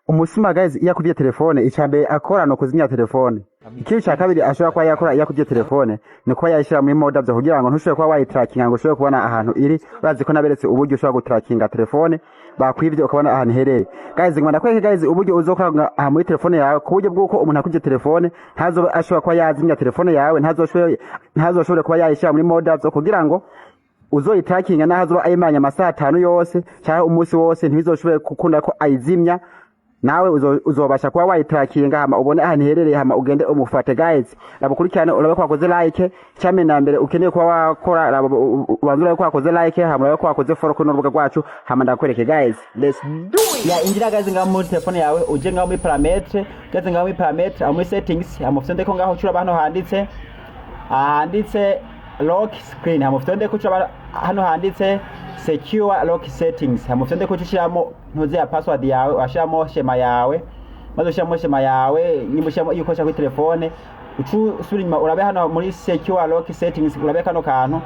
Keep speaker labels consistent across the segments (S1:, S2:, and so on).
S1: umusuma guys iyo akuvye telefone icambere akora no kuzimya telefone ikintu cya kabiri ashobora kuba yakora iyo akuvye telefone ni kuba yayishira muri mode byo kugira ngo ntushobore kuba wayitrackinga ngo ushobore kubona ahantu iri urazi ko naberetse uburyo ushobora gutrackinga telefone bakwivye ukabona ahantu hereye guys ngwanda kweke guys uburyo uzokora aha muri telefone yawe ku buryo bwuko umuntu akuvye telefone ntazo ashobora kuba yazimya telefone yawe ntazoshobore kuba yayishira muri mode byo kugira ngo uzoyitrackinga naho ayimanya amasaha 5 yose cyangwa umunsi wose ntibizoshobore gukunda ko ayizimya nawe uzobasha kuba wayitrackinga hama ubone ahantu herereye hama ugende umufate guys rabukurikirane urabe kwakoze like cyame na mbere ukeneye kuba wakora ubanzura ko wakoze like hama urabe kwakoze follow ku rubuga rwacu hama ndakwereke guys let's do it ya injira guys ngaho muri telefone yawe uje ngaho muri parametre guys ngaho muri parametre muri settings hama ufite ko ngaho cura abantu handitse lock screen hama ufite ko cura hano handitse secure lock settings hamufende ko cishiramo ntuze ya password yawe washiramo shema yawe maze ushiramo shema yawe nimushiramo iyo ukosha kuri telefone usubira nyuma urabe hano muri secure lock settings urabe kano kantu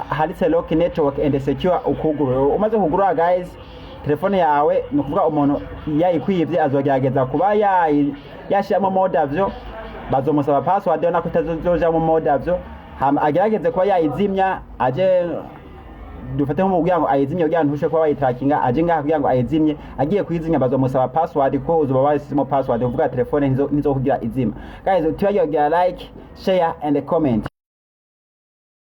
S1: handitse lock network and secure ukuguru umaze kugurura guys telefone yawe nukuvuga umuntu yayikwivye azogerageza kuba yashiramo mode avyo bazomusaba password yo nako itazoja mu mode avyo agerageze kuba yayizimya aje dufate nko kugira ngo ayizimye kugira ngo ntushe kuba wayitrackinga aje ngaha kugira ngo ayizimye agiye kuyizimya bazomusaba password ko uzoba wasimo password uvuga telefone nizo kugira izima guys tuyagira like share and comment